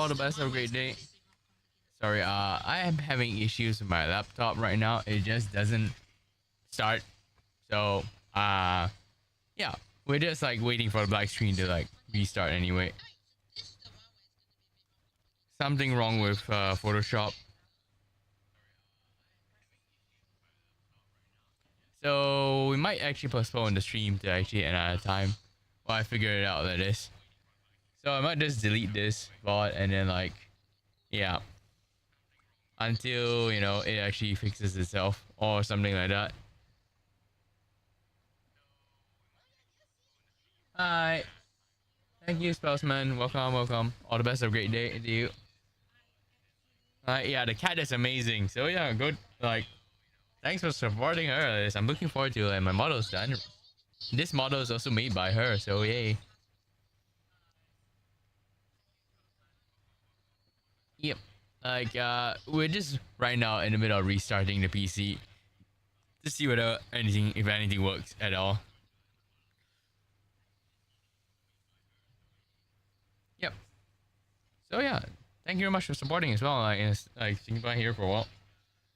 all the best. Have a great day. Sorry, I am having issues with my laptop right now. It just doesn't start. So, yeah, we're just like waiting for the black screen to like restart anyway. Something wrong with Photoshop. So we might actually postpone the stream to actually another time. Well, I figured it out like this. So I might just delete this VOD and then like, yeah, until, you know, it actually fixes itself or something like that. Hi. Thank you, Spellsman. Welcome, welcome. All the best. Have a great day to you. Yeah, the cat is amazing. So yeah, good. Like, thanks for supporting her. I'm looking forward to it. And my model's done. This model is also made by her, so yay. Yep. Like, we're just right now in the middle of restarting the PC to see whether anything, if anything works at all. Yep. So yeah, thank you very much for supporting as well. Like, it's like sticking by here for a while.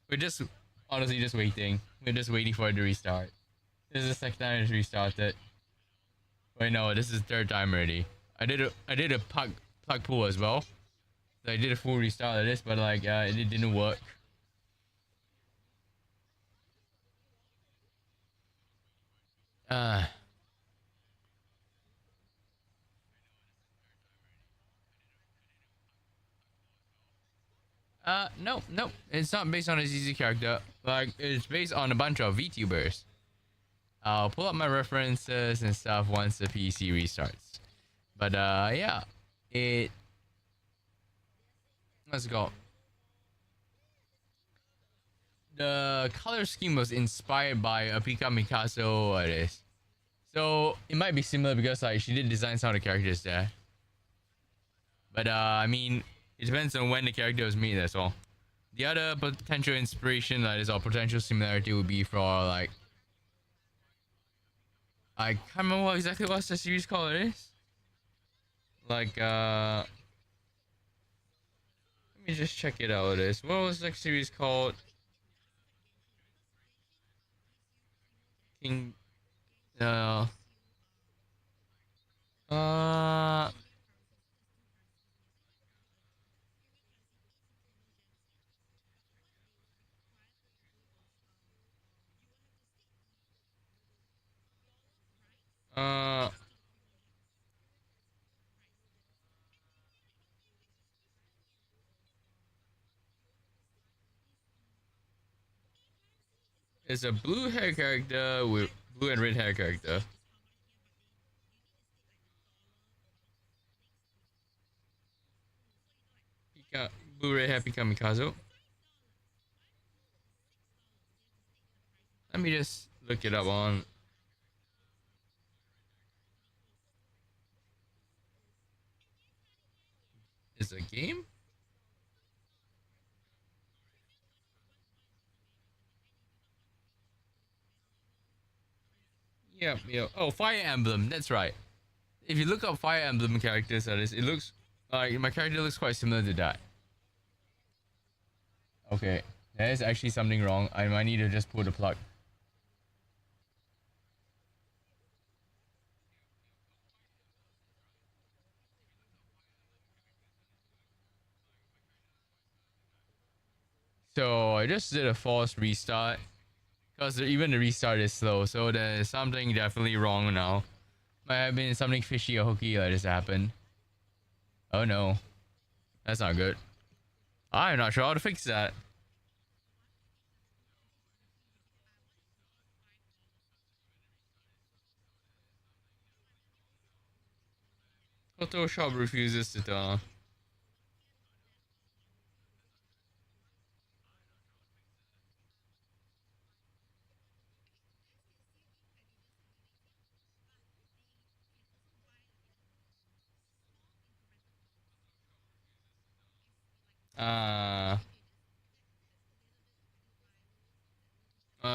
We're just honestly just waiting. We're just waiting for it to restart. This is the second time it's restarted. Wait, no, this is the third time already. I did a plug pull as well. So I did a full restart of this, but like it didn't work. No, it's not based on a ZZ character. Like, it's based on a bunch of VTubers. I'll pull up my references and stuff once the PC restarts. But yeah, let's go. The color scheme was inspired by Apika Mikasa. It is. So it might be similar because like she did design some of the characters there. But I mean, it depends on when the character was made, that's all. The other potential inspiration that is or potential similarity would be for like, I can't remember exactly what's the series called it is. Like let me just check it out. It is. What was the series called? King it's a blue hair character with blue and red hair character. Blue red hair Pika Mikazo. Let me just look it up on. Is it a game? Yep. Oh, Fire Emblem. That's right. If you look up Fire Emblem characters, that is, it looks like my character looks quite similar to that. Okay, there is actually something wrong. I might need to just pull the plug. So I just did a forced restart because even the restart is slow. So there's something definitely wrong now. Might have been something fishy or hooky that just happened. Oh no, that's not good. I'm not sure how to fix that. Photoshop refuses to turn on.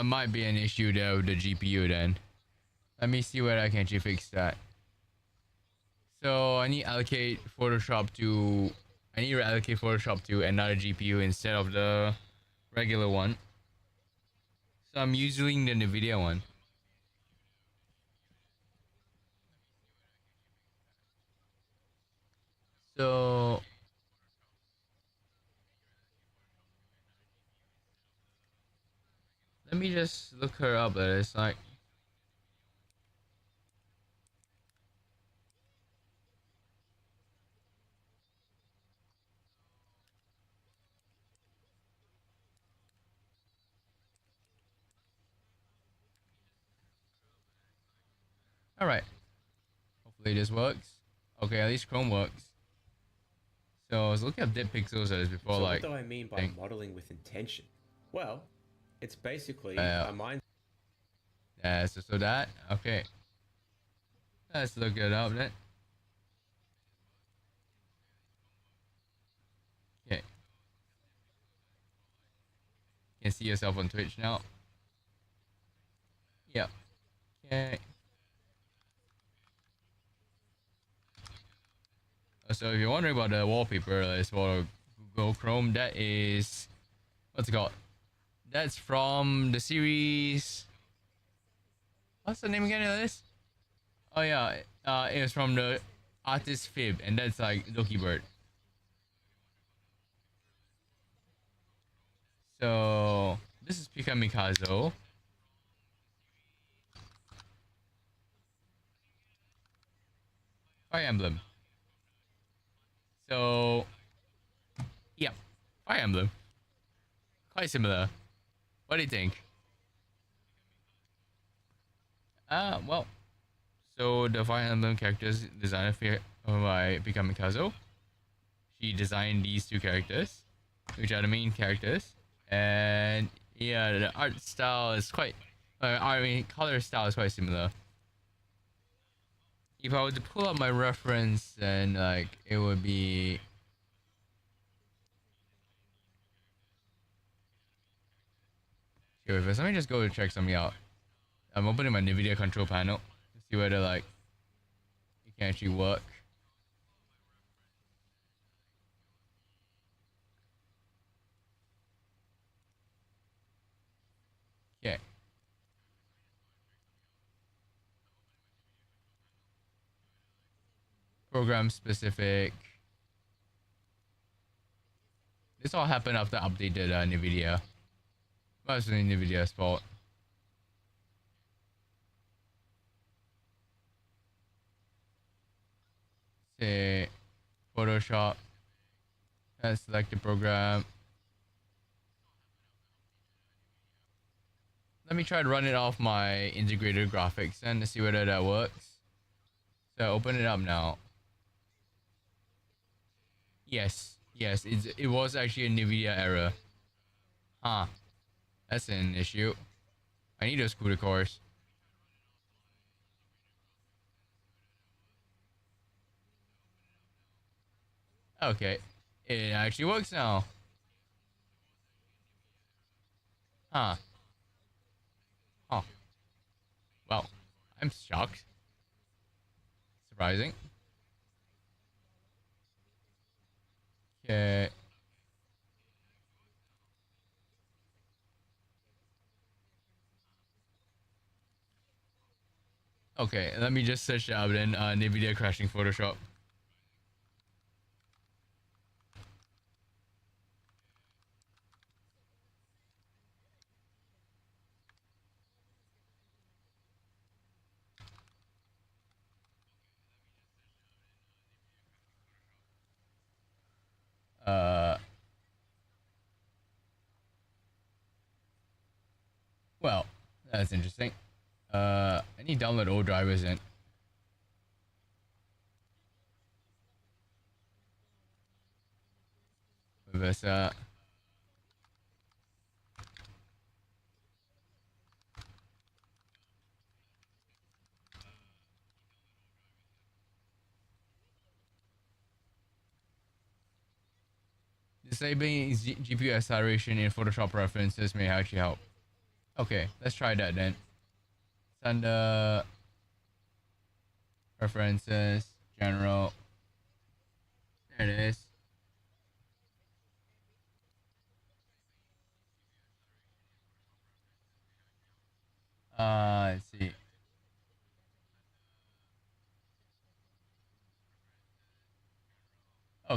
Might be an issue there with the GPU then. Let me see where I can actually fix that. So I need to allocate Photoshop to I need to allocate Photoshop to another GPU instead of the regular one. So I'm using the NVIDIA one. So let me just look her up. It's like, all right. Hopefully this works. Okay, at least Chrome works. So I was looking up dip pixels as before. So like, what do I mean by modeling with intention? Well, it's basically a mind. Yeah, so that, okay. Let's look it up then. Okay. You can see yourself on Twitch now. Yep. Okay. So if you're wondering about the wallpaper, it's for Google Chrome. That is, what's it called? That's from the series. What's the name again of this? Oh yeah, it was from the artist Fib, and that's like Loki Bird. So this is Pika Mikazo. Fire Emblem. So yeah, Fire Emblem. Quite similar. What do you think? Well, so the Fire Emblem characters designer by Pika Mikazo. She designed these two characters, which are the main characters, and yeah, the art style is quite, I mean, color style is quite similar. If I were to pull up my reference, then like it would be. Here, first, let me just go check something out. I'm opening my NVIDIA control panel to see whether like it can actually work. Okay. Program specific. This all happened after I updated NVIDIA. Mostly NVIDIA's fault. Say Photoshop and select the program. Let me try to run it off my integrated graphics and to see whether that works. So open it up now. Yes, it was actually a NVIDIA error. Huh. That's an issue. I need those CUDA cores. Okay. It actually works now. Huh. Huh. Well, I'm shocked. Surprising. Okay. Okay, let me just search it up then. NVIDIA crashing Photoshop. Well, that's interesting. I need to download old drivers in. This, disabling GPU acceleration in Photoshop preferences may actually help. Okay, let's try that then. It's under preferences, general. There it is.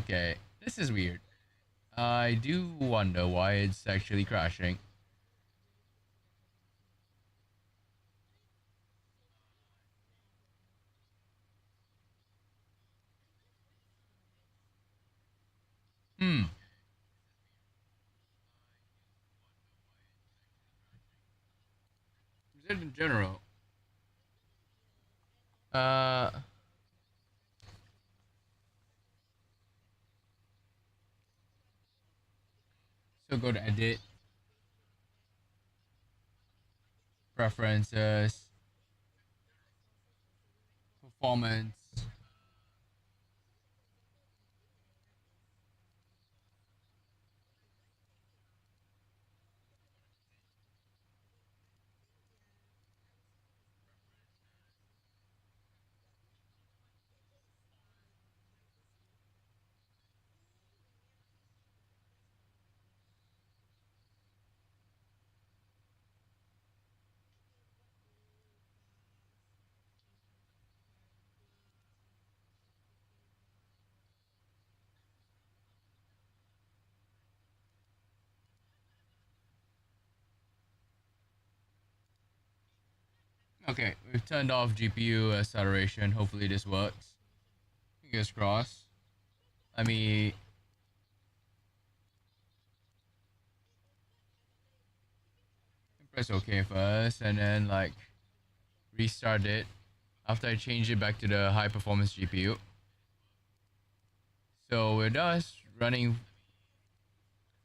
Okay, this is weird. I do wonder why it's actually crashing. Hmm. Is it in general? Uh. So go to edit, preferences, performance. Okay, we've turned off GPU acceleration. Hopefully this works. Fingers crossed. Let me press OK first and then like restart it after I change it back to the high performance GPU. So we're just running.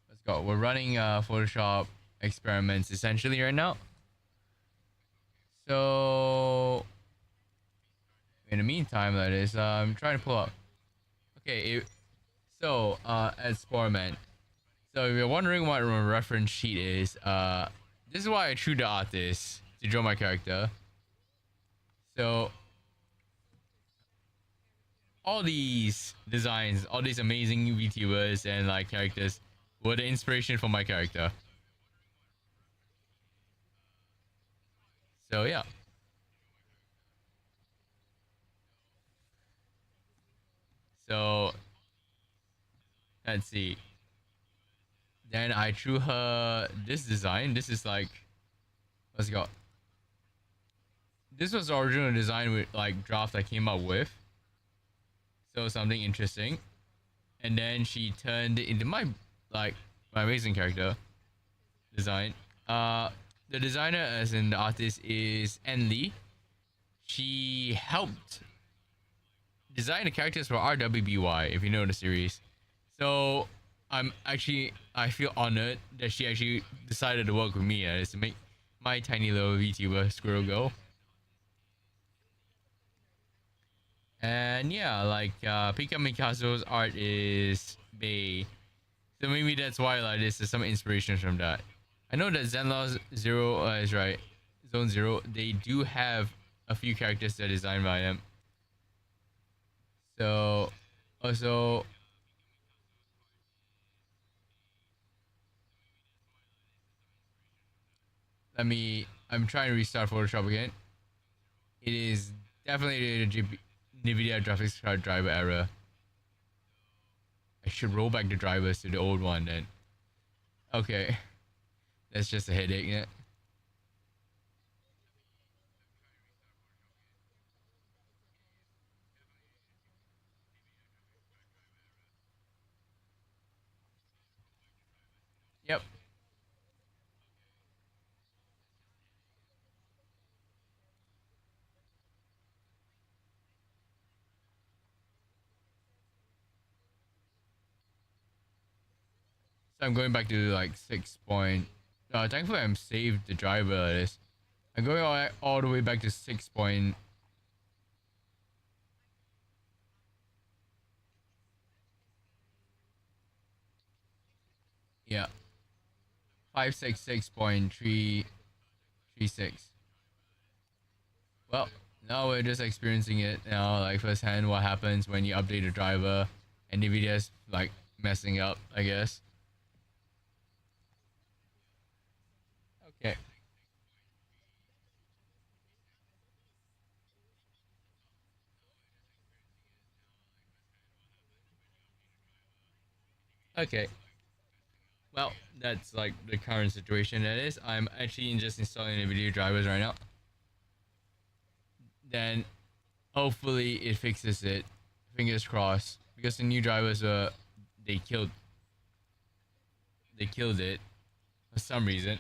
Let's go. We're running Photoshop experiments essentially right now. So in the meantime, that is, I'm trying to pull up. Okay, so as Sportman. So if you're wondering what my reference sheet is, this is why I drew the artist to draw my character. So all these designs, all these amazing VTubers and like characters were the inspiration for my character. So yeah. So let's see. Then I drew her this design. This is like, let's go. This was the original design with like draft I came up with. So something interesting. And then she turned it into my like my amazing character design. The designer as in the artist is Ein Lee. She helped design the characters for RWBY, if you know the series. So I feel honored that she actually decided to work with me to make my tiny little VTuber Squirrel go. And yeah, like Pika Mikazo's art is Bay. So maybe that's why like this is some inspiration from that. I know that Zenlaw Zero is right. Zone Zero, they do have a few characters that are designed by them. So also I'm trying to restart Photoshop again. It is definitely a NVIDIA graphics card driver error. I should roll back the drivers to the old one then. Okay. That's just a headache, yeah. Yep. So I'm going back to like 6 point. Thankfully I'm saved the driver this. I'm going all the way back to 6 point. Yeah. 566.336. Well, now we're just experiencing it now, like firsthand what happens when you update the driver and NVIDIA's like messing up, I guess. Okay. Okay. Well, that's like the current situation. That is, I'm actually just installing the video drivers right now. Then, hopefully, it fixes it. Fingers crossed. Because the new drivers they killed it for some reason.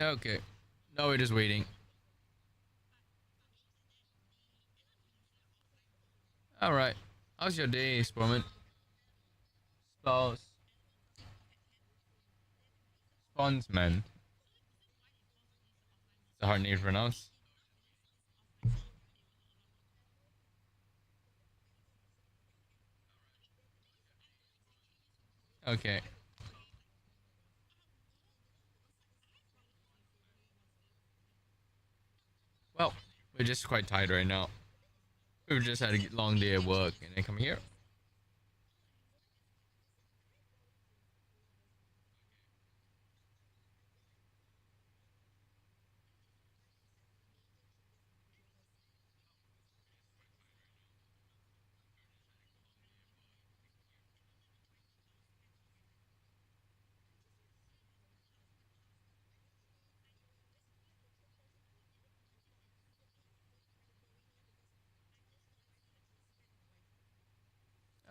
Okay. Now we're just waiting. Alright. How's your day, Sportman? Spouse. Spawnsman. It's a hard name to pronounce. Okay. Well, we're just quite tired right now. We've just had a long day at work and then come here.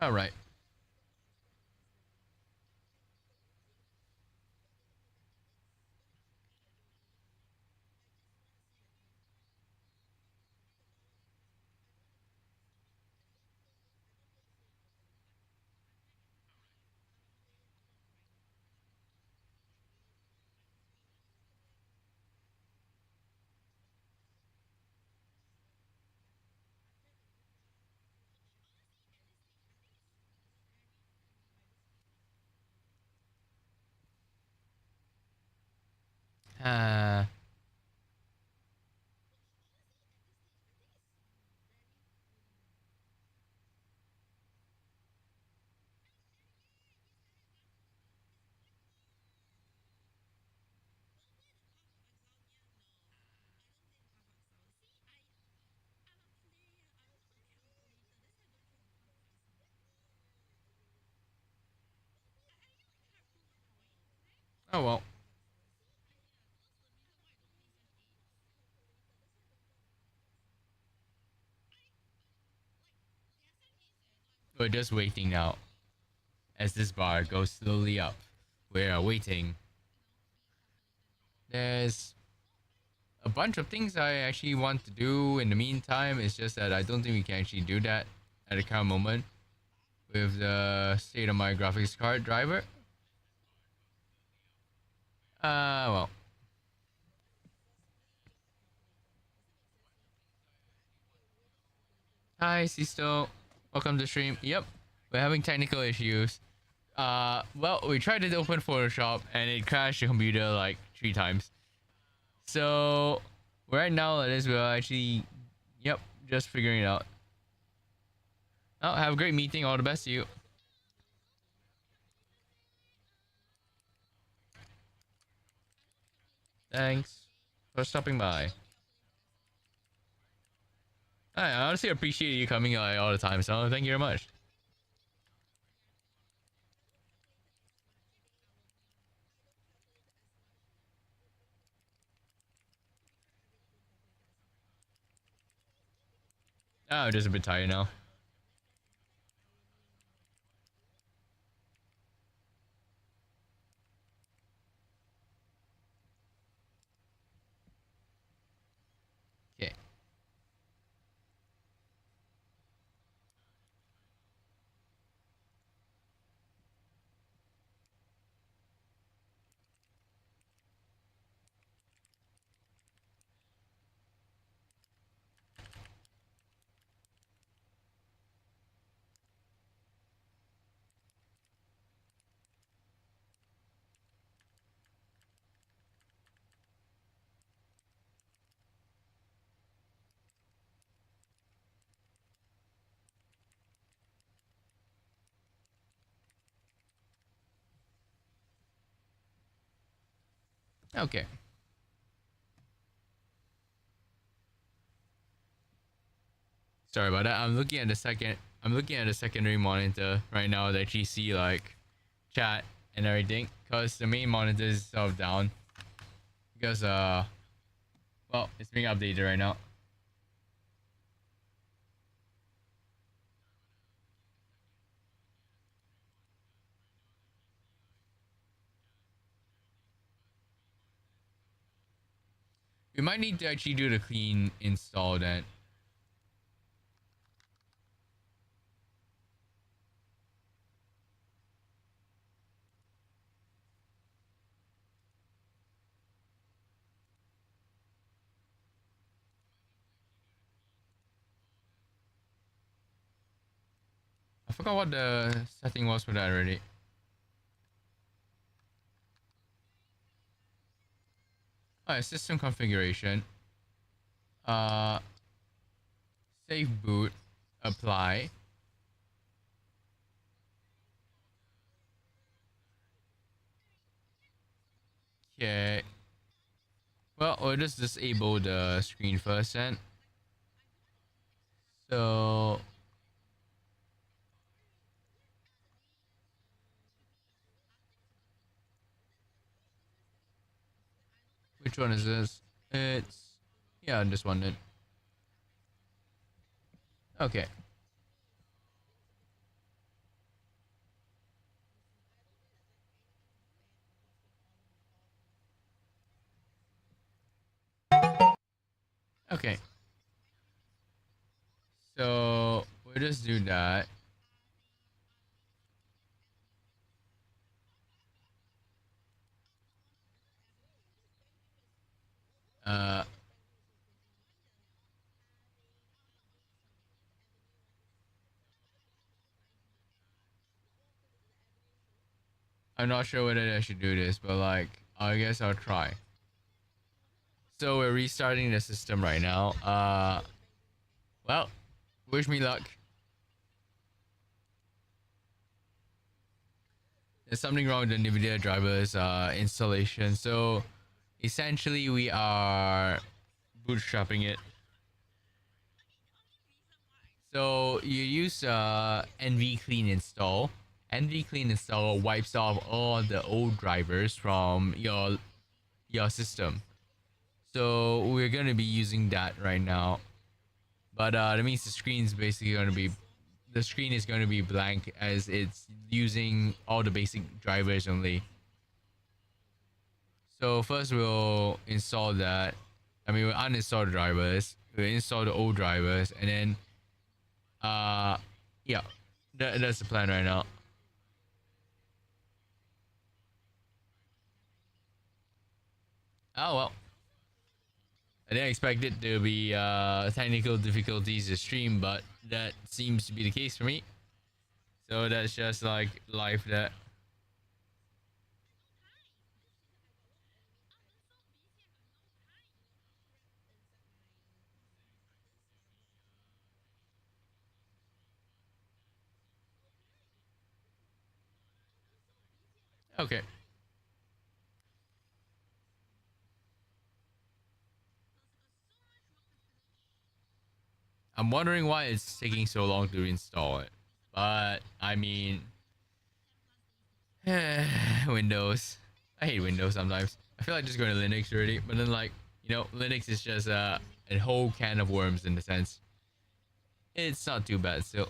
Alright. Uh, oh well. We're just waiting now. As this bar goes slowly up. We are waiting. There's a bunch of things I actually want to do in the meantime. It's just that I don't think we can actually do that at the current moment with the state of my graphics card driver. Well. Hi, Sisto. Welcome to stream. Yep, we're having technical issues. Well, we tried to open Photoshop and it crashed the computer like 3 times. So, right now it is we're actually, yep, just figuring it out. Oh, have a great meeting. All the best to you. Thanks for stopping by. I honestly appreciate you coming all the time, so thank you very much. I'm just a bit tired now. Okay. Okay. Sorry about that. I'm looking at the secondary monitor right now to actually see like chat and everything, because the main monitor is sort of down because well, it's being updated right now. We might need to actually do the clean install then. I forgot what the setting was for that already. Oh, system configuration. Safe boot. Apply. Okay. Well, we'll just disable the screen first then. So which one is this? It's yeah, this one then. Okay. Okay. So we'll just do that. I'm not sure whether I should do this, but like, I guess I'll try. So we're restarting the system right now. Well, wish me luck. There's something wrong with the NVIDIA drivers installation. So essentially we are bootstrapping it. So you use NV clean install. NV clean install wipes off all the old drivers from your system. So we're gonna be using that right now. But that means the screen is basically gonna be blank, as it's using all the basic drivers only. So first we'll install that. I mean, we'll uninstall the drivers, we'll install the old drivers, and then yeah, that's the plan right now. Oh well, I didn't expect it to be technical difficulties to stream, but that seems to be the case for me. So that's just like life that. Okay. I'm wondering why it's taking so long to install it. But I mean, Windows. I hate Windows sometimes. I feel like just going to Linux already, but then like, Linux is just a whole can of worms in a sense. It's not too bad still.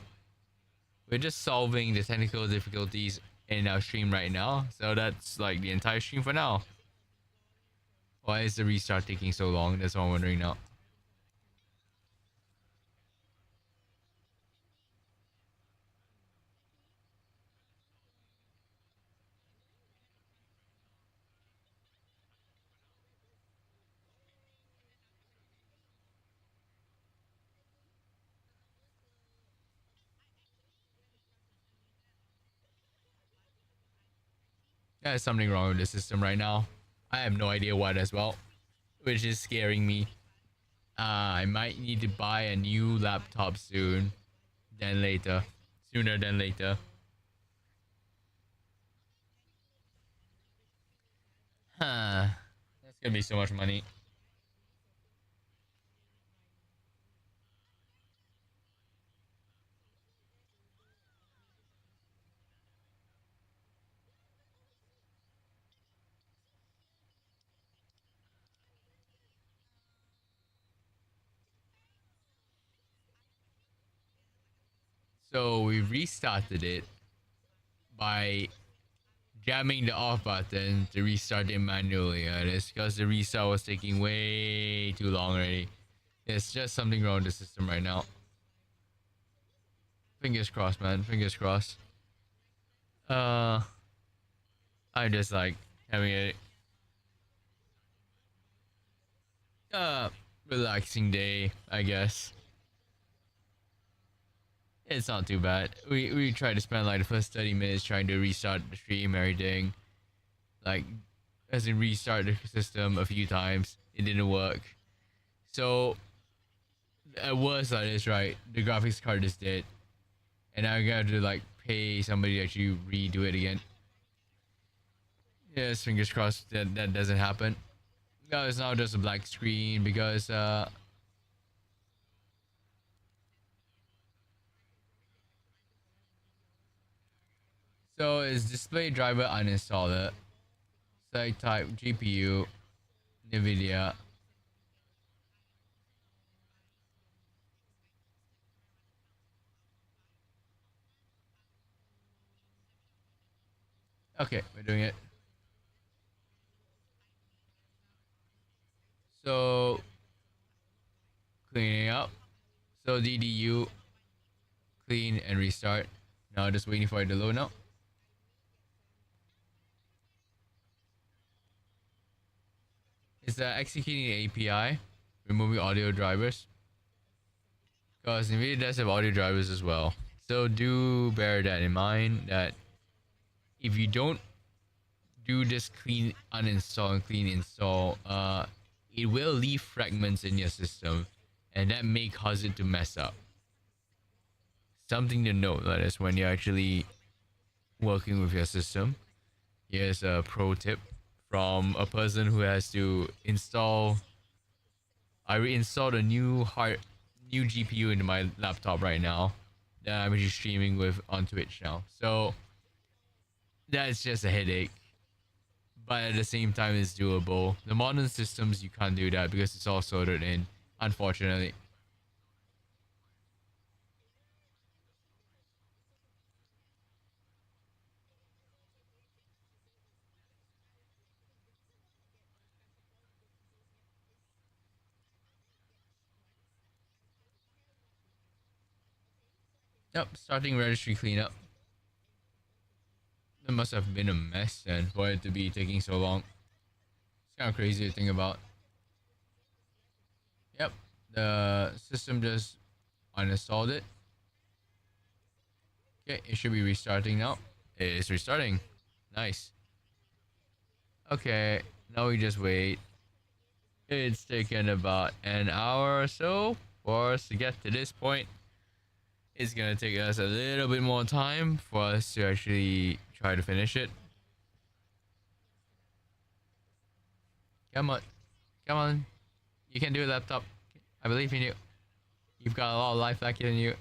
We're just solving the technical difficulties in our stream right now, so that's like the entire stream for now. Why is the restart taking so long? That's what I'm wondering now. There's something wrong with the system right now. I have no idea what as well, which is scaring me. I might need to buy a new laptop sooner than later. Huh. gonna be so much money. So we restarted it by jamming the off button to restart it manually. It's because the restart was taking way too long already. It's just something wrong with the system right now. Fingers crossed, man. Fingers crossed. I'm just like having a relaxing day, I guess. It's not too bad. We tried to spend like the first 30 minutes trying to restart the stream, everything. Like, as in restart the system a few times. It didn't work. So, at worst that is right. The graphics card is dead. And I got to like pay somebody to actually redo it again. Yes, fingers crossed that doesn't happen. No, it's now just a black screen because so it's display driver uninstaller. Select type GPU, NVIDIA. Okay, we're doing it. So cleaning up. So DDU, clean and restart. Now just waiting for it to load now. Is that executing the API, removing audio drivers? Because NVIDIA does have audio drivers as well. So do bear that in mind, that if you don't do this clean uninstall and clean install, it will leave fragments in your system, and that may cause it to mess up. Something to note, that is, when you're actually working with your system. Here's a pro tip from a person who has to install. I reinstalled a new GPU into my laptop right now that I'm actually streaming with on Twitch now. So that's just a headache, but at the same time it's doable. The modern systems, you can't do that because it's all soldered in, unfortunately. Yep, starting registry cleanup. That must have been a mess then for it to be taking so long. It's kind of crazy to think about. Yep, the system just uninstalled it. Okay, it should be restarting now. It is restarting. Nice. Okay, now we just wait. It's taken about an hour or so for us to get to this point. It's gonna take us a little bit more time for us to actually try to finish it. Come on. Come on. You can do it, laptop. I believe in you. You've got a lot of life left in you.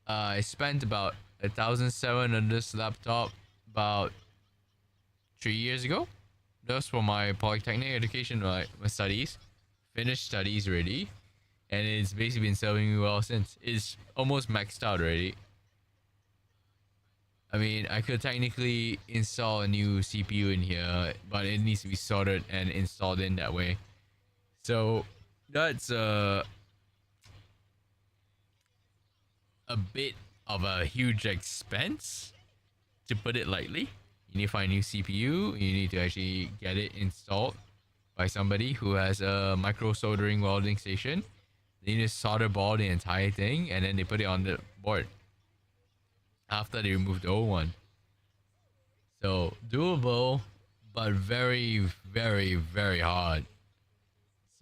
I spent about 1,700 on this laptop about 3 years ago. Just for my polytechnic education, my studies. Finished studies already. And it's basically been serving me well since. It's almost maxed out already. I mean, I could technically install a new CPU in here, but it needs to be soldered and installed in that way. So that's a bit of a huge expense, to put it lightly. You need to find a new CPU. You need to actually get it installed by somebody who has a micro soldering welding station. They need to solder ball the entire thing, and then they put it on the board after they remove the old one. So doable, but very, very, very hard.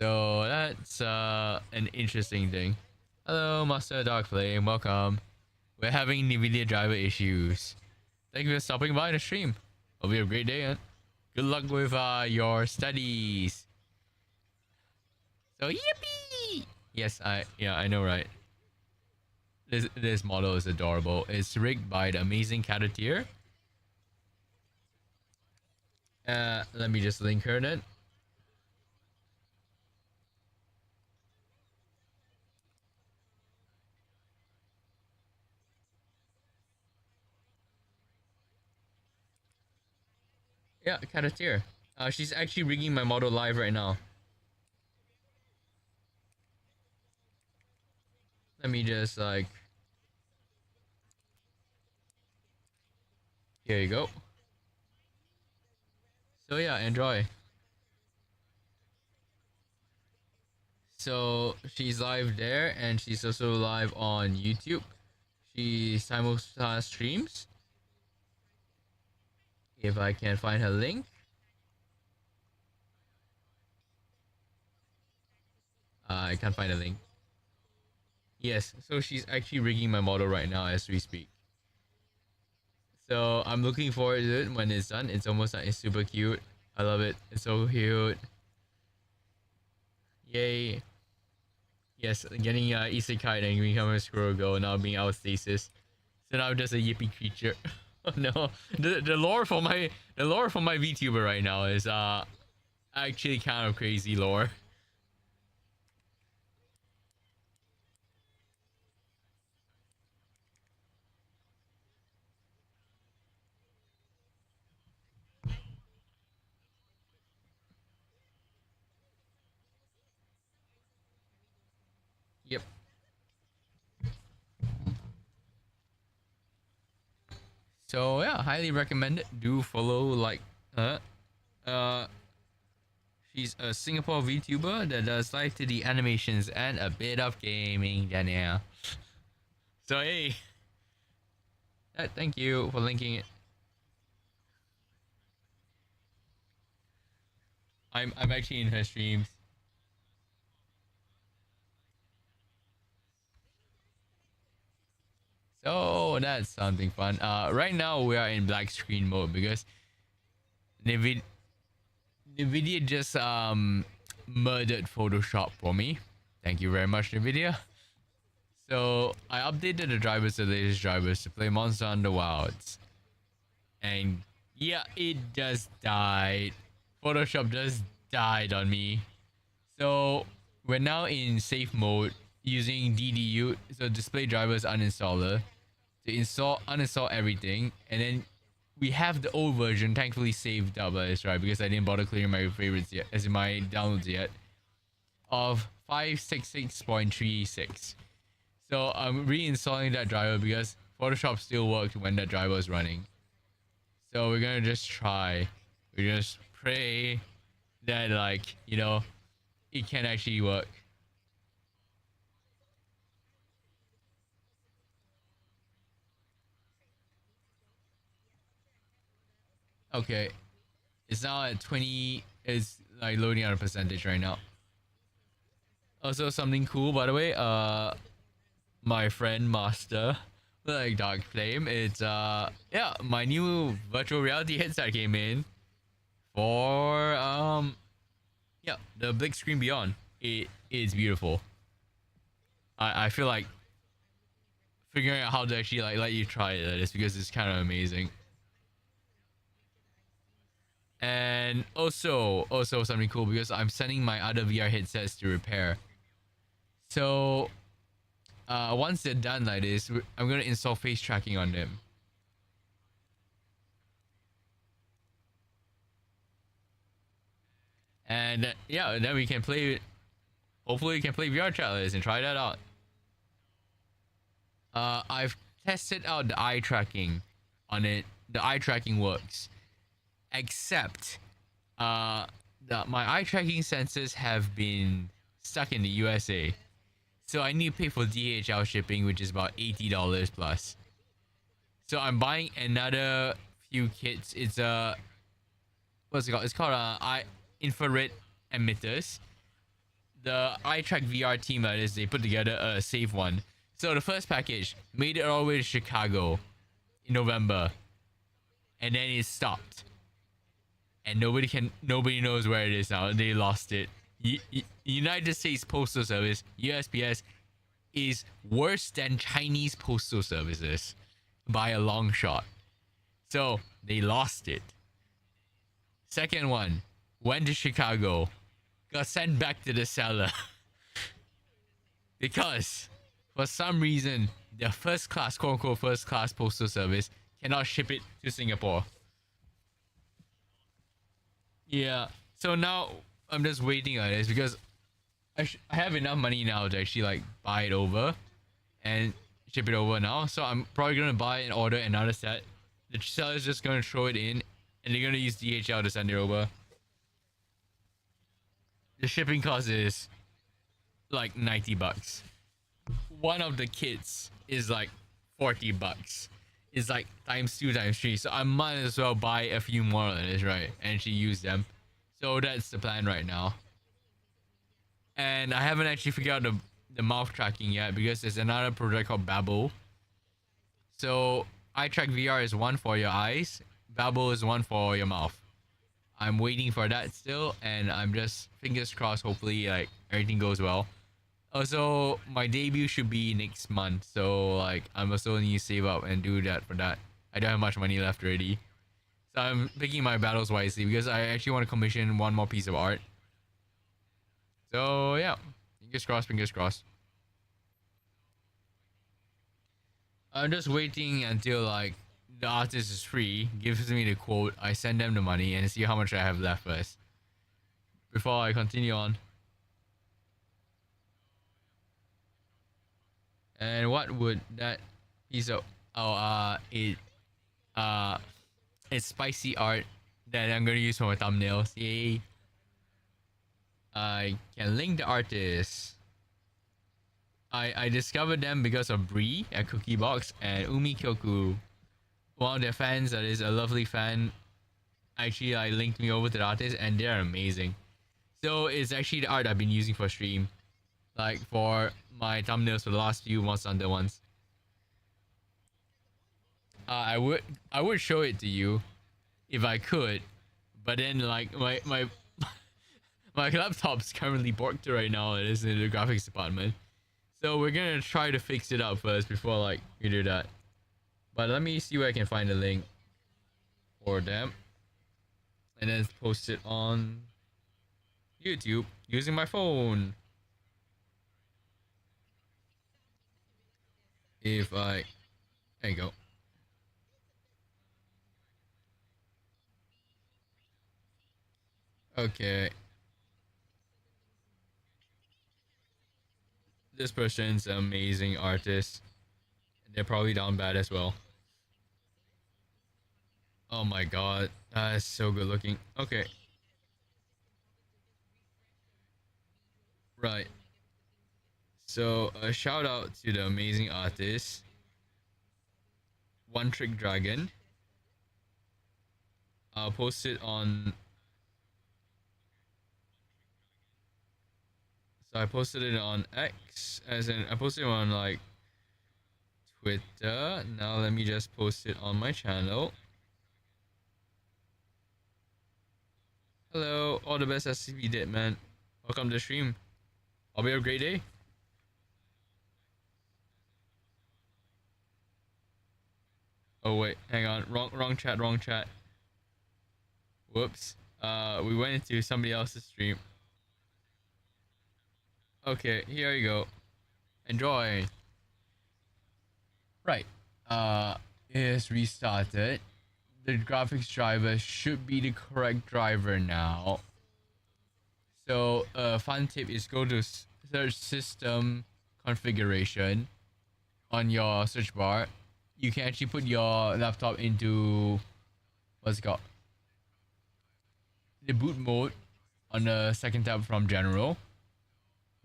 So that's an interesting thing. Hello, Master Dark Flame, welcome. We're having NVIDIA driver issues. Thank you for stopping by the stream. Hope you have a great day, man. Good luck with your studies. So yippee! Yes, I know, right? This model is adorable. It's rigged by the amazing Caturteer. Let me just link her then. Yeah, Caturteer. She's actually rigging my model live right now. Let me just like... Here you go. So yeah, enjoy. So she's live there, and she's also live on YouTube. She simulcast streams. If I can find her link. I can't find a link. Yes, so she's actually rigging my model right now as we speak. So I'm looking forward to it when it's done. It's almost like it's super cute. I love it. It's so cute. Yay. Yes, getting isekai and becoming a squirrel girl, now being out of stasis. So now I'm just a yippy creature. Oh no. The lore for my VTuber right now is actually kind of crazy lore. Yep. So yeah, highly recommend it. Do follow like she's a Singapore VTuber that does Live2D animations and a bit of gaming, Danielle. So hey, thank you for linking it. I'm actually in her streams. So that's something fun. Right now we are in black screen mode because Nvidia just murdered Photoshop for me. Thank you very much, Nvidia. So I updated the drivers to the latest drivers to play Monster Hunter Wilds, and yeah, it just died. Photoshop just died on me. So we're now in safe mode using DDU, so display drivers uninstaller, to uninstall everything, and then we have the old version thankfully saved up, right, because I didn't bother clearing my favorites yet, as in my downloads yet, of 566.36. So I'm reinstalling that driver because Photoshop still worked when that driver was running. So we're gonna just try. We just pray that, like, you know, it can actually work. Okay, it's now at 20. It's like loading out a percentage right now. Also, something cool, by the way, my friend Master, like Dark Flame, it's yeah, my new virtual reality headset came in for yeah, the big screen beyond. It is beautiful. I feel like figuring out how to actually like let you try it is because it's kind of amazing. And also something cool because I'm sending my other VR headsets to repair. So once they're done like this, I'm gonna install face tracking on them. And yeah, then we can play. Hopefully, we can play VR chat and try that out. I've tested out the eye tracking on it. The eye tracking works, except my eye tracking sensors have been stuck in the USA, so I need to pay for DHL shipping, which is about $80 plus. So I'm buying another few kits. It's what's it called? It's called eye infrared emitters. The iTrack VR team, that is, they put together a safe one. So the first package made it all the way to Chicago in November, and then it stopped. and nobody knows where it is now. They lost it. United States Postal Service, USPS, is worse than Chinese postal services by a long shot. So they lost it. Second one, went to Chicago, got sent back to the seller because for some reason the first class, quote unquote first class postal service cannot ship it to Singapore. Yeah, so now I'm just waiting on this because I have enough money now to actually like buy it over and ship it over now. So I'm probably gonna buy and order another set. The seller's just gonna throw it in and they're gonna use DHL to send it over. The shipping cost is like 90 bucks. One of the kits is like 40 bucks. It's like times 2 times 3. So I might as well buy a few more of this, right? And actually use them. So that's the plan right now. And I haven't actually figured out the mouth tracking yet because there's another project called Babel. So iTrack VR is one for your eyes. Babel is one for your mouth. I'm waiting for that still, and I'm just fingers crossed. Hopefully, like everything goes well. Also, my debut should be next month, so like I'm also need to save up and do that for that. I don't have much money left already, so I'm picking my battles wisely because I actually want to commission one more piece of art. So yeah, fingers crossed, fingers crossed. I'm just waiting until like the artist is free, gives me the quote, I send them the money and see how much I have left first before I continue on. And what would that piece of it's spicy art that I'm gonna use for my thumbnails. Yay. I can link the artists. I discovered them because of Bree at Cookie Box and Umi Kyoku. One of their fans that is a lovely fan actually linked me over to the artist and they're amazing. So it's actually the art I've been using for stream. Like for my thumbnails for the last few Monster Hunter ones. I would show it to you if I could, but then like my my laptop's currently borked right now. It is in the graphics department, so we're gonna try to fix it up first before like we do that. But let me see where I can find a link for them, and then post it on YouTube using my phone. If I, there you go. Okay. This person's an amazing artist. They're probably down bad as well. Oh my god, that is so good looking. Okay. Right. So a shout out to the amazing artist, OneTrickDragon. I'll post it on. So I posted it on X, as in I posted it on like Twitter. Now let me just post it on my channel. Hello, all the best SCP did, man. Welcome to the stream. Hope you have a great day. Oh wait, hang on. Wrong chat. Whoops. We went into somebody else's stream. Okay, here you go. Enjoy. Right. It is restarted. The graphics driver should be the correct driver now. So, fun tip is go to search system configuration on your search bar. You can actually put your laptop into what's it called? The boot mode on the second tab from general.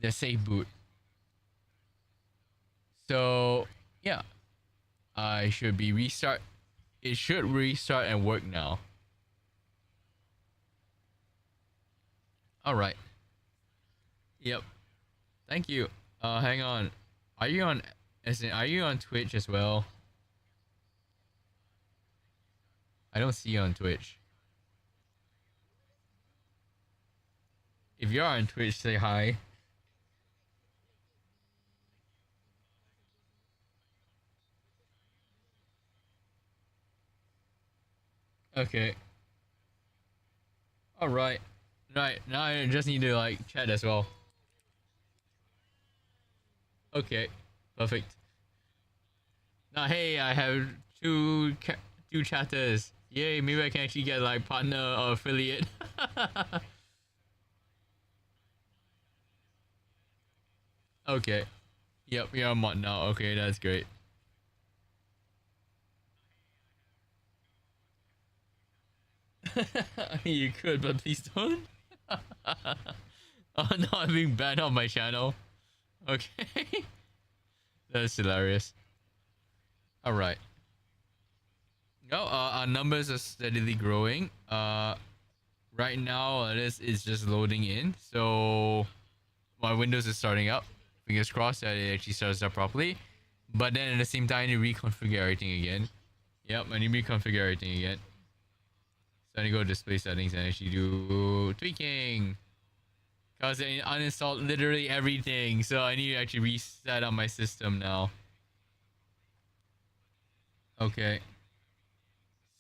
The safe boot. So yeah, I should be restart. It should restart and work now. All right. Yep. Thank you. Hang on. Are you on? Are you on Twitch as well? I don't see you on Twitch. If you're on Twitch, say hi. Okay. Alright. Right, now I just need to like chat as well. Okay, perfect. Now hey, I have two chatters. Yay, maybe I can actually get like partner or affiliate. Okay. Yep, you're a mod now. Okay, that's great. You could, but please don't. Oh no, I'm being banned off my channel. Okay. That's hilarious. Alright. No, our numbers are steadily growing. Right now this is just loading in. So my Windows is starting up. Fingers crossed that it actually starts up properly. But then at the same time, you reconfigure everything again. Yep, and you reconfigure everything again. So I need to go to display settings and actually do tweaking. Because I uninstalled literally everything. So I need to actually reset on my system now. Okay.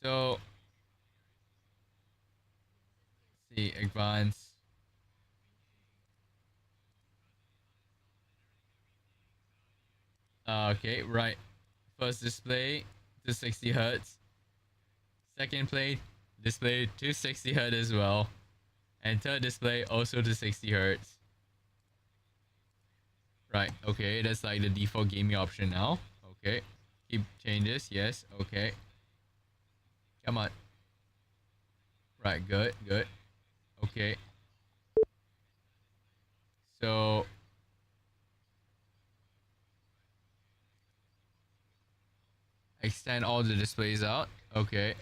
So let's see, advanced. Okay, right. First display to 60 hertz. Second play display to 60 hertz as well. And third display also to 60 hertz. Right, okay, that's like the default gaming option now. Okay. Keep changes, yes, okay. Come on. Right, good, good. Okay. So extend all the displays out. Okay.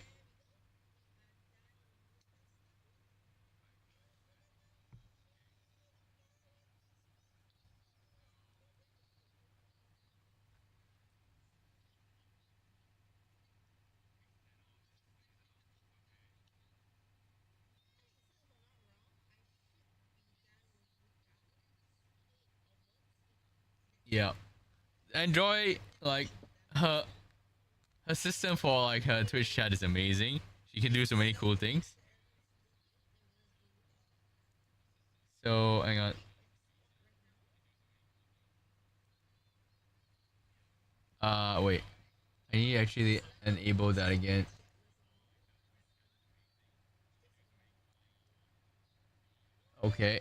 Yeah. Enjoy like her system for like her Twitch chat is amazing. She can do so many cool things. So hang on. Wait. I need to actually enable that again. Okay.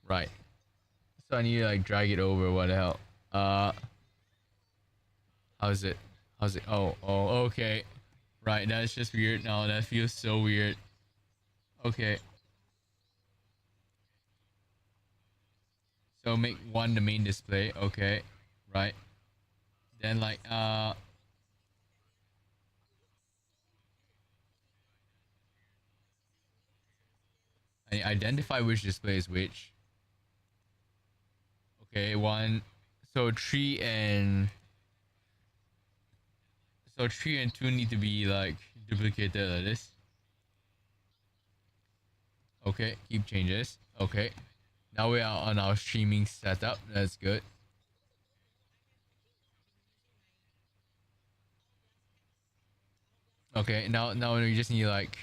Right. So I need to like drag it over. What the hell? How's it? How's it? Oh, okay. Right. That's just weird now. That feels so weird. Okay. So make one the main display. Okay. Right. Then like I identify which display is which. Okay, one. So three and two need to be like duplicated like this. Okay, keep changes. Okay. Now we are on our streaming setup. That's good. Okay, now we just need like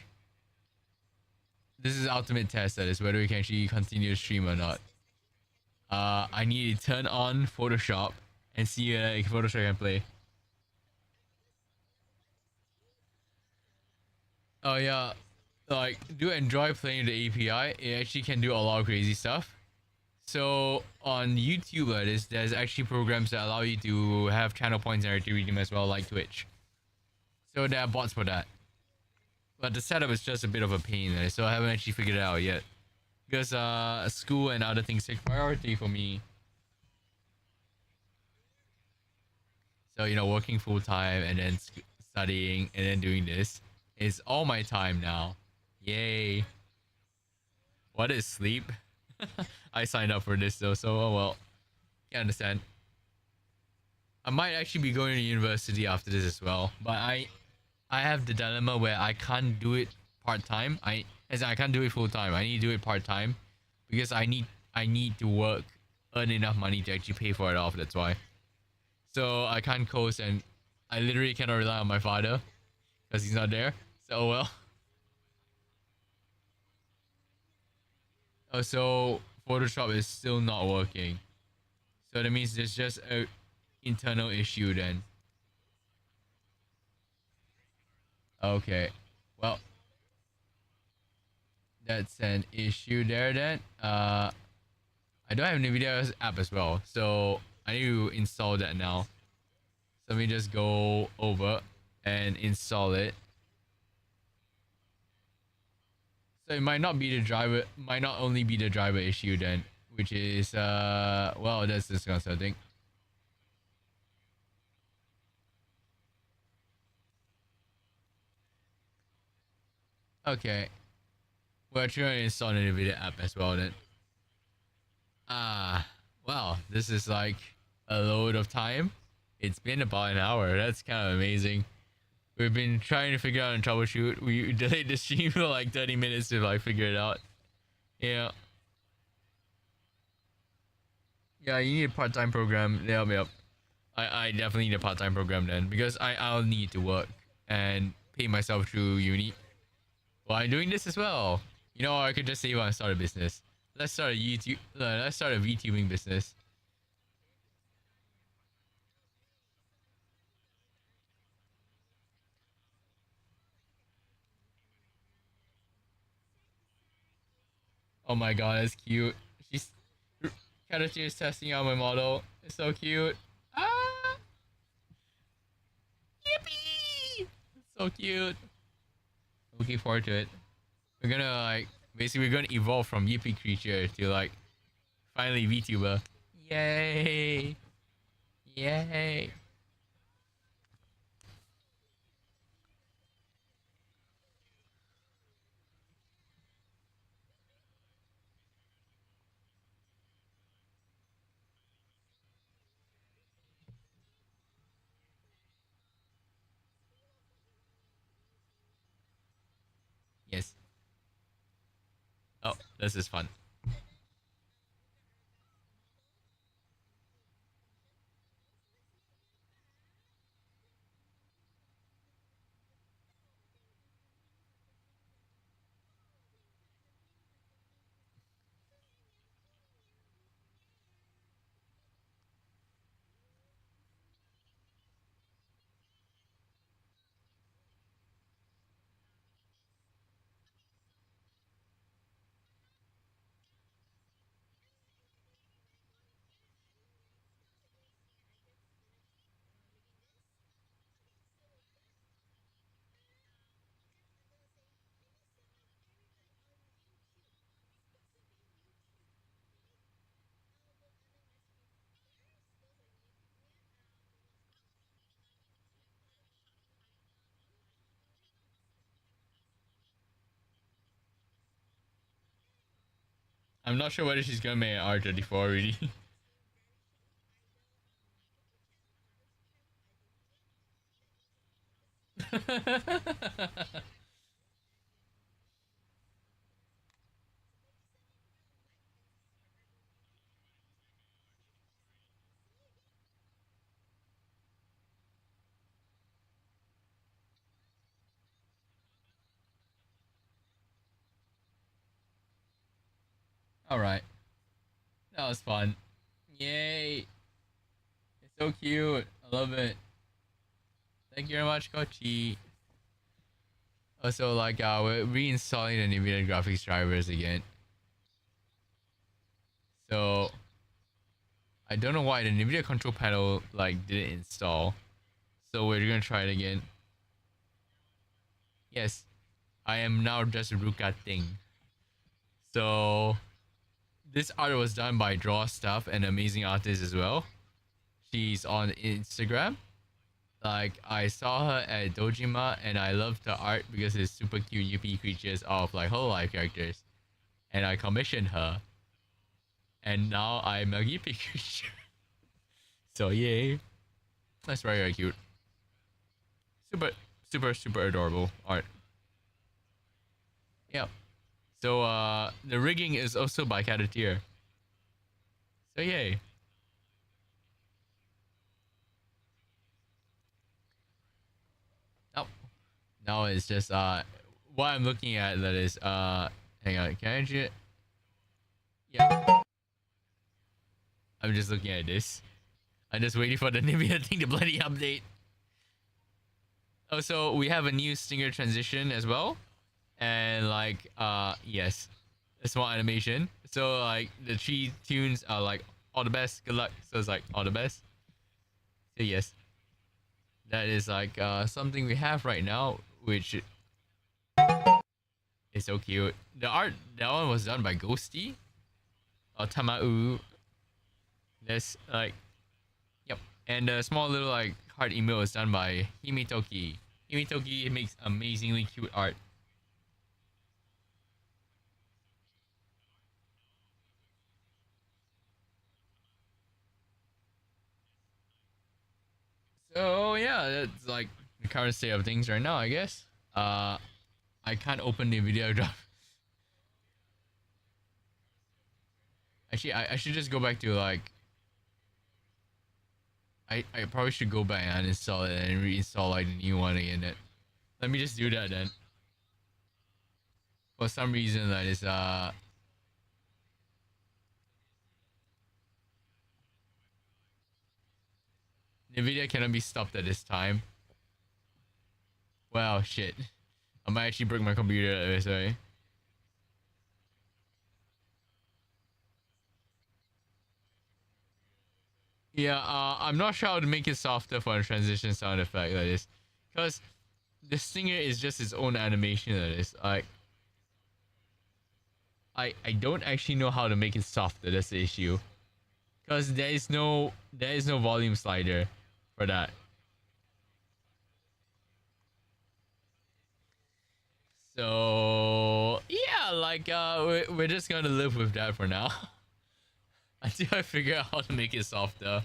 this is ultimate test, that is whether we can actually continue to stream or not. I need to turn on Photoshop and see if Photoshop can play. Oh yeah, like do enjoy playing the API. It actually can do a lot of crazy stuff. So on YouTube, there's actually programs that allow you to have channel points and redeem them as well, like Twitch. So there are bots for that. But the setup is just a bit of a pain, so I haven't actually figured it out yet. Because school and other things take priority for me. So, you know, working full time and then studying and then doing this is all my time now. Yay. What is sleep? I signed up for this though, so oh well. You understand. I might actually be going to university after this as well, but I have the dilemma where I can't do it part-time. as I can't do it full time. I need to do it part time because I need to work, earn enough money to actually pay for it off. That's why. So I can't coast, and I literally cannot rely on my father because he's not there. So well. Oh, so Photoshop is still not working. So that means there's just a internal issue then. Okay. Well, that's an issue there then. I don't have NVIDIA's app as well, so I need to install that now. So let me just go over and install it. So it might not be the driver, might not only be the driver issue then, which is well, that's disconcerting. Okay, we're trying to install the NVIDIA app as well then. Well, this is like a load of time. It's been about an hour. That's kind of amazing. We've been trying to figure out and troubleshoot. We delayed the stream for like 30 minutes to like figure it out. Yeah. Yeah, you need a part-time program. Yep. I definitely need a part-time program then because I'll need to work and pay myself through uni while I'm doing this as well. You know, I could just save and start a business. Let's start a YouTube. Let's start a VTubing business. Oh my god, that's cute. She's Caturteer is testing out my model. It's so cute. Ah, yippee! It's so cute. Looking forward to it. We're gonna like basically we're gonna evolve from yippee creature to like finally VTuber. Yay! Yay! Yes. Oh, this is fun. I'm not sure whether she's gonna make an R34 really. Alright. That was fun. Yay! It's so cute. I love it. Thank you very much, Kochi. Also, like, we're reinstalling the NVIDIA graphics drivers again. So, I don't know why the NVIDIA control panel, like, didn't install. So, we're gonna try it again. Yes, I am now just Ruka Thing. So, this art was done by Draw Stuff, an amazing artist as well. She's on Instagram. Like, I saw her at Dojima and I loved the art because it's super cute yuppie creatures of like hololive characters. And I commissioned her. And now I'm a yuppie creature. So yay. That's very, very cute. Super adorable art. Yeah. So the rigging is also by Caturteer. So yay. Oh, now it's just what I'm looking at, that is hang on, can I just, yeah, I'm just looking at this. I'm just waiting for the Nvidia thing to bloody update. Oh, so we have a new stinger transition as well, and like yes, a small animation. So like the three tunes are like all the best, good luck. So it's like all the best. So yes, that is like something we have right now, which is so cute. The art, that one was done by Ghosty or Tamau. That's like, yep. And the small little like heart emote was done by HimeTokki. HimeTokki makes amazingly cute art. So yeah, that's like the current state of things right now, I guess. I can't open the video drop. Actually, I should just go back to like, I probably should go back and uninstall it and reinstall like the new one again. Let me just do that then. For some reason that is Nvidia cannot be stopped at this time. Wow, shit. I might actually break my computer. Sorry. Yeah, I'm not sure how to make it softer for a transition sound effect like this, because the stinger is just its own animation that is like. I don't actually know how to make it softer. That's the issue, because there is no volume slider for that. So yeah, like we're just gonna live with that for now until I figure out how to make it softer.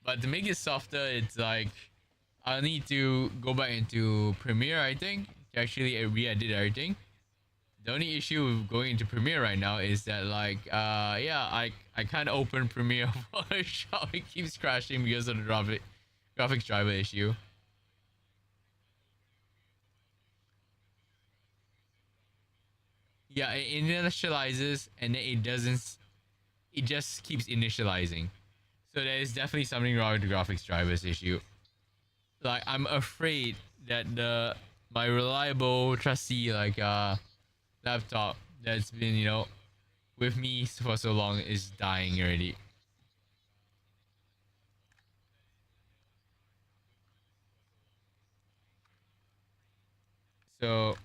But to make it softer, it's like I'll need to go back into Premiere, I think, to actually re-edit everything. The only issue with going into Premiere right now is that like yeah, I can't open Premiere Photoshop. It keeps crashing because of the graphics driver issue. Yeah, it initializes and then it doesn't. It just keeps initializing. So there is definitely something wrong with the graphics drivers issue. Like I'm afraid that my reliable, trusty like laptop that's been with me for so long is dying already. So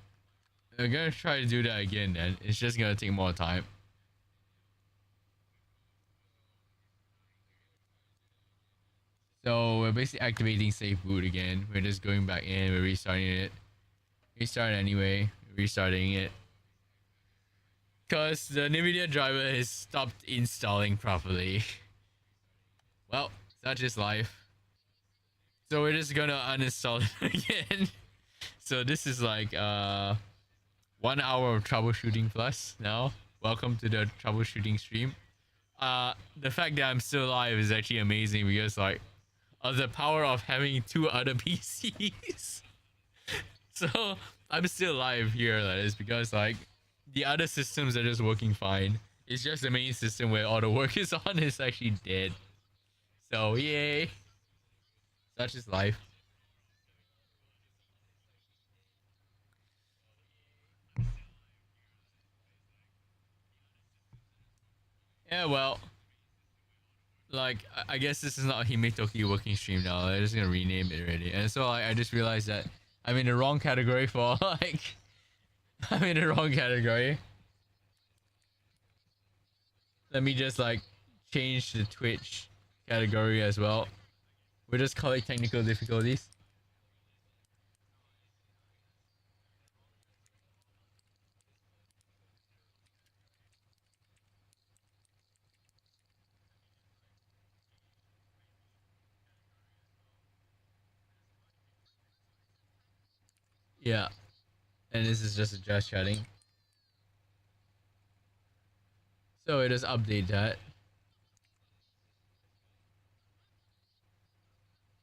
I'm gonna try to do that again. Then it's just gonna take more time. So we're basically activating safe boot again. We're just going back in. We're restarting it. Restart anyway. Restarting it. Because the NVIDIA driver has stopped installing properly. Well, such is life. So we're just gonna uninstall it again. So this is like 1 hour of troubleshooting plus now. Welcome to the troubleshooting stream. The fact that I'm still alive is actually amazing because like of the power of having two other PCs. So I'm still alive here, that is, because like the other systems are just working fine. It's just the main system where all the work is on is actually dead. So yay. Such is life. Yeah, well, like I guess this is not a HimeTokki working stream now. I'm just gonna rename it already. And so I just realized that I'm in the wrong category for like I'm in the wrong category. Let me just like change the Twitch category as well. We'll just call it technical difficulties. Yeah. And this is just a just chatting. So we just update that.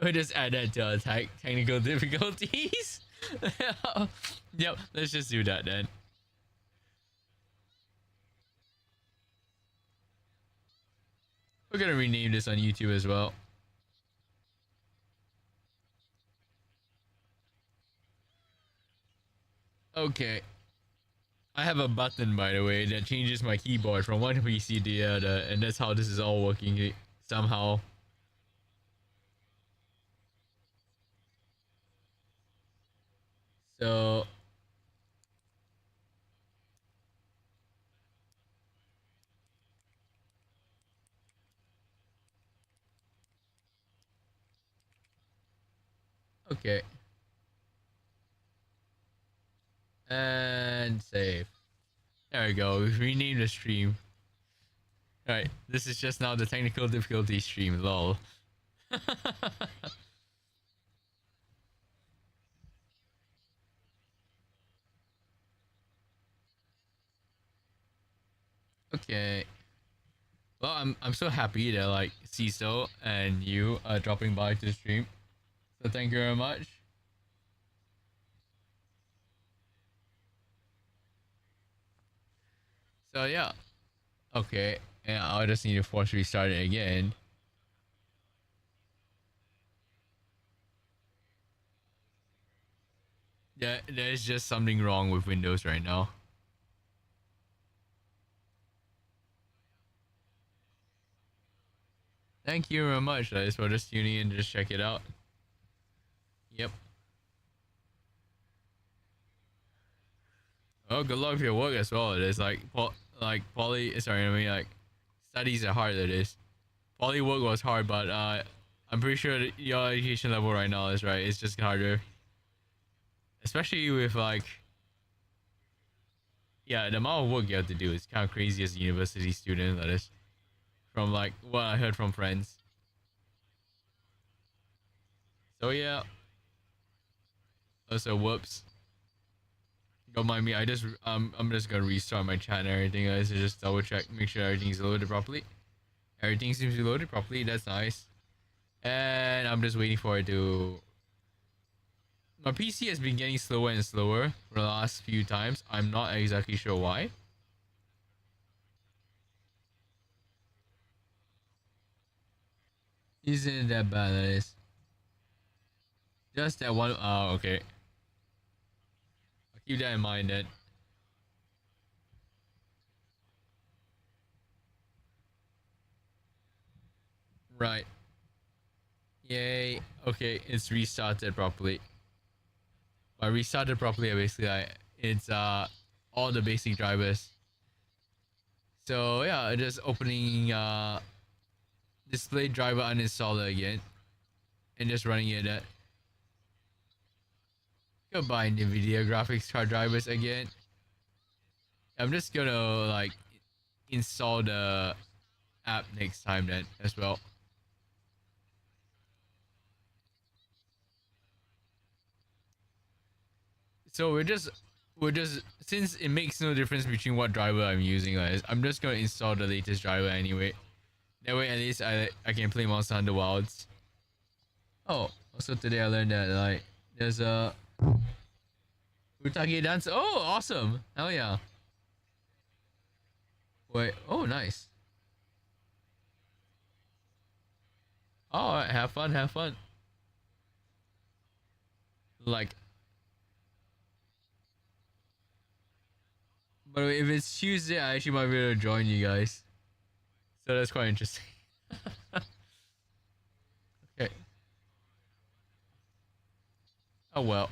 We just add that to our technical difficulties. Yep, let's just do that then. We're gonna rename this on YouTube as well. Okay. I have a button, by the way, that changes my keyboard from one PC to the other, and that's how this is all working somehow. So okay. And save. There we go. We've renamed the stream. Alright, this is just now the technical difficulty stream, lol. Okay. Well, I'm so happy that like CISO and you are dropping by to the stream. So thank you very much. So yeah. Okay. And I'll just need to force restart it again. Yeah, there's just something wrong with Windows right now. Thank you very much, guys, for just tuning in to just check it out. Yep. Oh, good luck with your work as well. It is like poly. Sorry, I mean like studies are hard. It is. Poly work was hard, but I'm pretty sure that your education level right now is right. It's just harder, especially with like, yeah, the amount of work you have to do is kind of crazy as a university student. That is, from like what I heard from friends. So yeah. Also, whoops. Don't mind me. I'm just gonna restart my chat and everything, guys, to just double check, make sure everything's loaded properly. Everything seems to be loaded properly. That's nice. And I'm just waiting for it to. My PC has been getting slower and slower for the last few times. I'm not exactly sure why. Isn't that bad? That is. Just that one. Oh, okay. I'll keep that in mind then. Right. Yay. Okay, it's restarted properly. By restarted properly, basically, it's all the basic drivers. So yeah, just opening display driver uninstaller again, and just running it at. Goodbye NVIDIA graphics card drivers again. I'm just gonna like install the app next time then as well. So we're just since it makes no difference between what driver I'm using, guys, I'm just gonna install the latest driver anyway. That way at least I can play Monster Hunter Wilds. Oh, also today I learned that like there's a Utage dance. Oh, awesome! Hell yeah! Wait, oh nice. All right, have fun, have fun. Like. By the way, if it's Tuesday, I actually might be able to join you guys. So that's quite interesting. Okay. Oh well.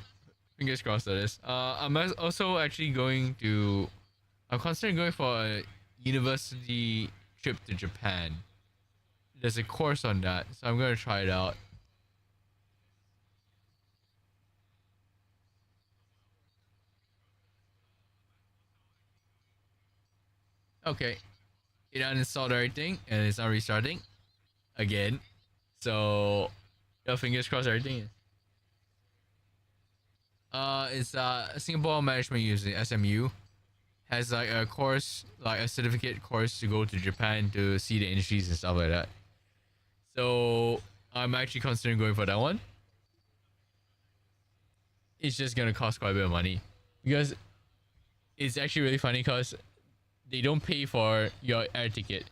Fingers crossed that is. I'm also actually going to. I'm considering going for a university trip to Japan. There's a course on that, so I'm gonna try it out. Okay. It uninstalled everything and it's not restarting again. So, yeah, fingers crossed everything. It's Singapore Management University, SMU. has like a course, like a certificate course to go to Japan to see the industries and stuff like that. So I'm actually considering going for that one. It's just gonna cost quite a bit of money because it's actually really funny because they don't pay for your air ticket.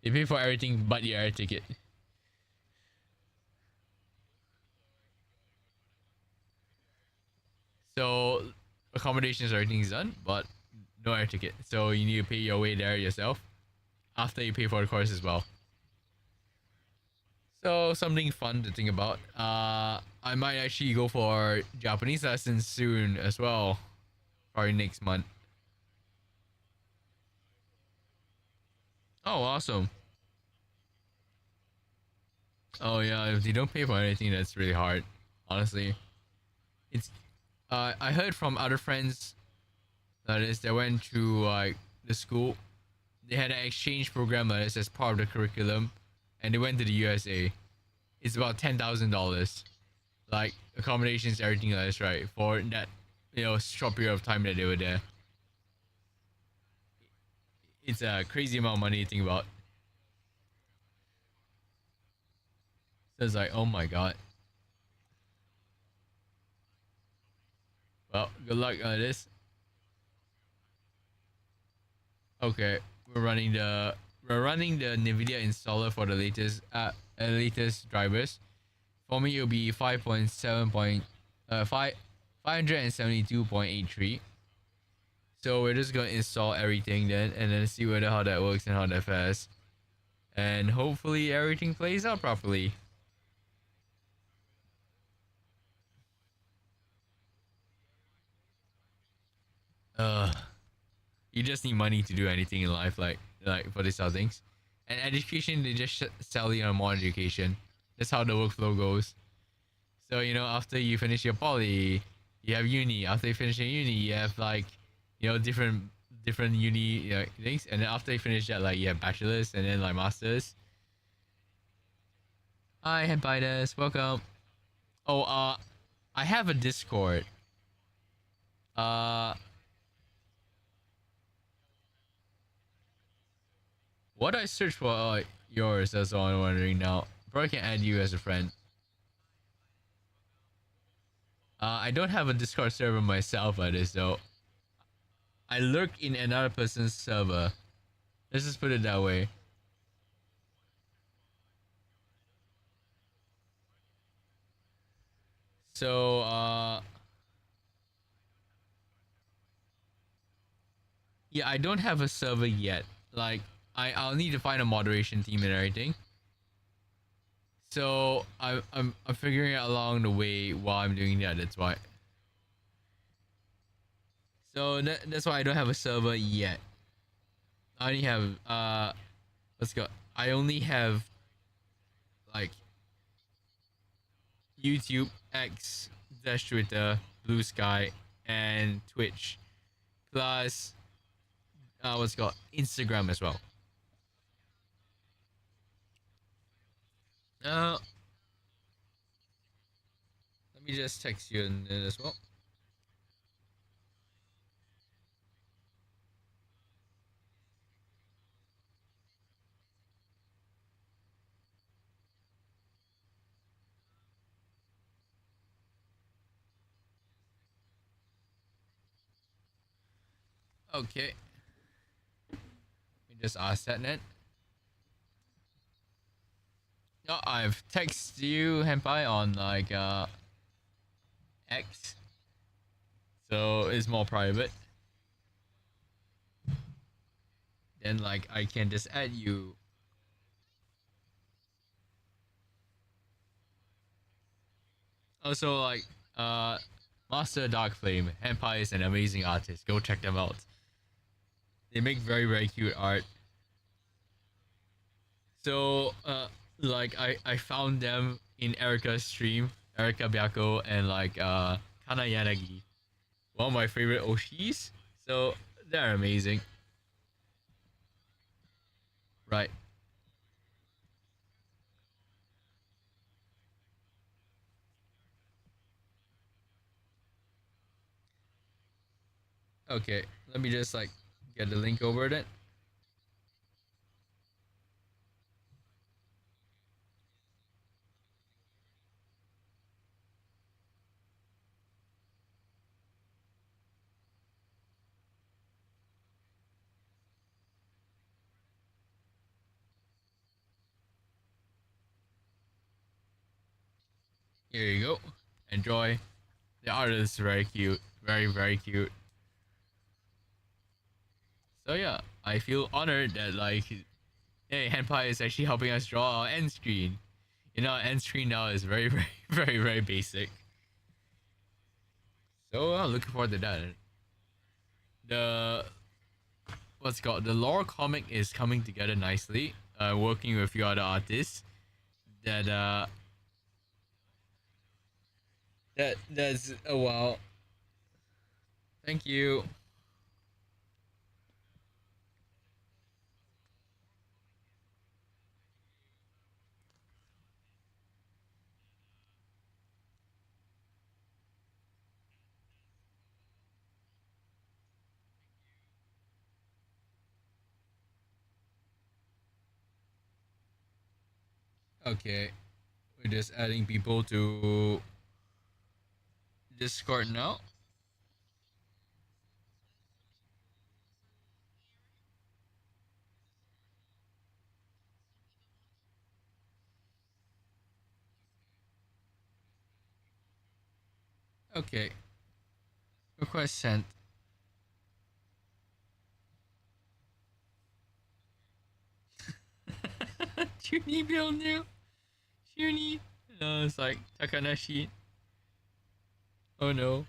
They pay for everything but your air ticket. So accommodations, everything's done, but no air ticket. So you need to pay your way there yourself after you pay for the course as well. So something fun to think about. I might actually go for Japanese lessons soon as well, probably next month. Oh, awesome. Oh yeah, if they don't pay for anything, that's really hard. Honestly, it's. I heard from other friends that is they went to like the school. They had an exchange program that is as part of the curriculum, and they went to the USA. It's about $10,000, like accommodations, everything like this, right? For that, short period of time that they were there. It's a crazy amount of money to think about. So it's like, oh my god. Well, good luck on this. Okay, we're running the NVIDIA installer for the latest drivers. For me, it'll be 572.83. So we're just gonna install everything then, and then see how that works and how that fares, and hopefully everything plays out properly. Uh, you just need money to do anything in life, like for these other things. And education, they just sell you on more education. That's how the workflow goes. So after you finish your poly, you have uni. After you finish your uni, you have like different uni things, and then after you finish that, like you have bachelors and then like masters. Hi, Hempidus, welcome. Oh, I have a Discord. Uh, what I search for yours? That's all I'm wondering now. Probably can add you as a friend. I don't have a Discord server myself, at this though. I lurk in another person's server. Let's just put it that way. So, yeah, I don't have a server yet. Like, I'll need to find a moderation team and everything. So I'm figuring it along the way while I'm doing that. That's why. So that's why I don't have a server yet. I only have let's go. I only have like YouTube, X, Dash Twitter, Blue Sky, and Twitch, plus what's it called, Instagram as well. Let me just text you in it as well. Okay. Let me just ask that net. No, I've texted you, Henpai, on like X, so it's more private. Then like I can just add you. Also like Master Dark Flame, Henpai is an amazing artist. Go check them out. They make very cute art. So like I found them in Erica's stream, Erica Byako and like Kana Yanagi, one of my favorite Oshis. So they're amazing. Right. Okay. Let me just like get the link over then. Here you go. Enjoy. The artist is very cute. Very, very cute. So yeah, I feel honored that like, hey, Henpai is actually helping us draw our end screen. You know, end screen now is very, very, very, very basic. So I'm looking forward to that. The what's it called, the lore comic is coming together nicely. Working with a few other artists. That's oh wow. Thank you. Okay, we're just adding people to Discord now. Okay, request sent. Chuni build new. Chuni. No, it's like Takanashi. Oh no.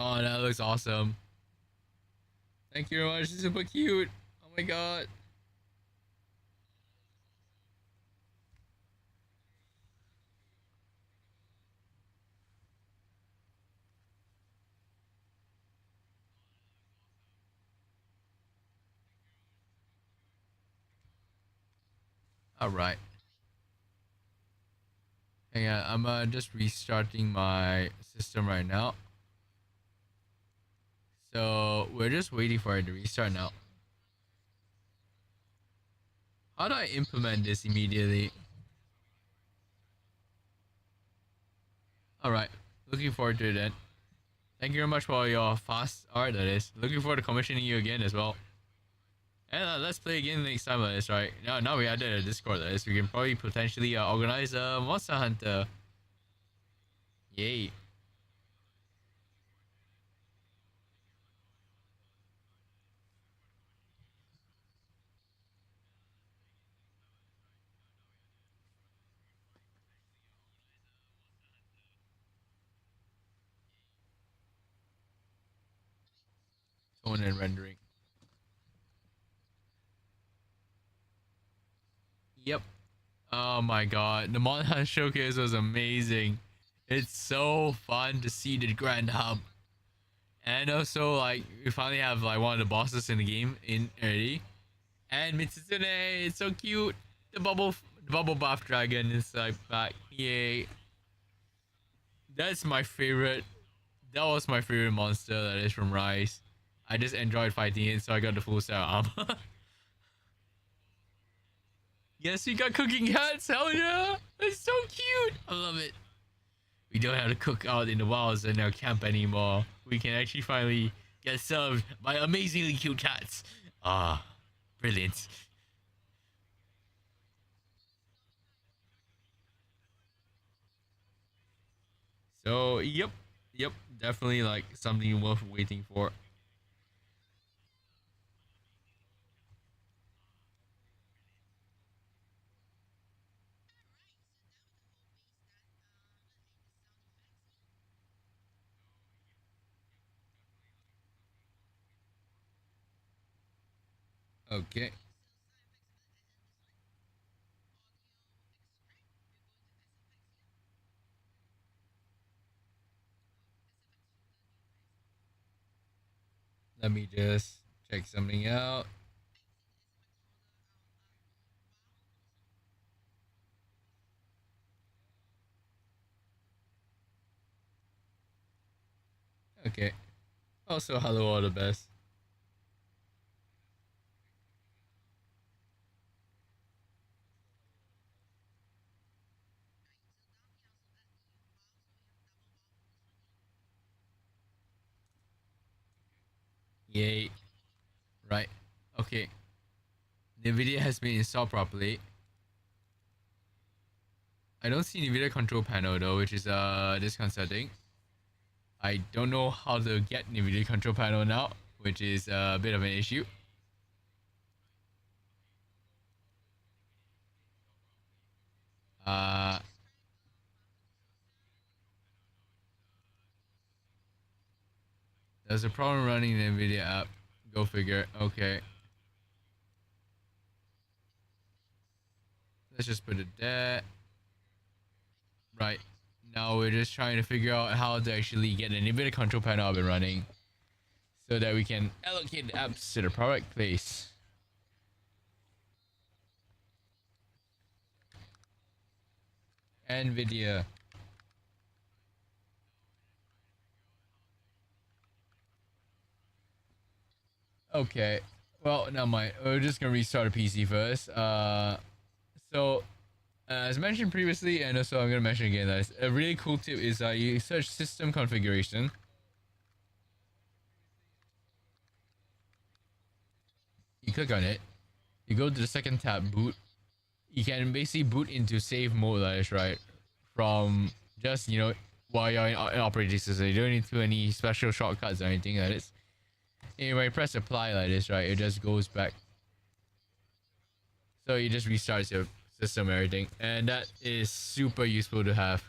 Oh, that looks awesome. Thank you very much. It's super cute. Oh my god. All right. Yeah, I'm just restarting my system right now. So we're just waiting for it to restart now. How do I implement this immediately? All right. Looking forward to it then. Thank you very much for your fast art. That is. Looking forward to commissioning you again as well. And let's play again next time. That is right. Now we added a Discord. That is. We can probably potentially organize a Monster Hunter. Yay. Tone and rendering. Yep. Oh my god, the Monhan showcase was amazing. It's so fun to see the Grand Hub. And also, like, we finally have like one of the bosses in the game in already. And Mitsune, it's so cute. The bubble bath dragon is like back. Yay. That's my favorite. That was my favorite monster that is from Rise. I just enjoyed fighting it, so I got the full set of armor. Yes, we got cooking hats. Hell yeah. It's so cute. I love it. We don't have to cook out in the wilds in our camp anymore. We can actually finally get served by amazingly cute cats. Ah, brilliant. So, yep, definitely like something worth waiting for. Okay. let me just check something out. Okay. Also, hello, all the best. Yay. Right. Okay. The video has been installed properly. I don't see NVIDIA control panel though, which is disconcerting. I don't know how to get NVIDIA control panel now, which is a bit of an issue. There's a problem running the NVIDIA app. Go figure. Okay. Let's just put it there. Right. Now we're just trying to figure out how to actually get an NVIDIA control panel up and running so that we can allocate the apps to the correct place. NVIDIA. Okay. Well, never mind. We're just gonna restart the PC first. As mentioned previously, and also I'm gonna mention again, guys, a really cool tip is you search system configuration. You click on it. You go to the second tab, boot. You can basically boot into save mode, that is right, from just while you're in operating system. You don't need to do any special shortcuts or anything like this. And when you press apply like this, right, it just goes back. So it just restarts your system and everything, and that is super useful to have.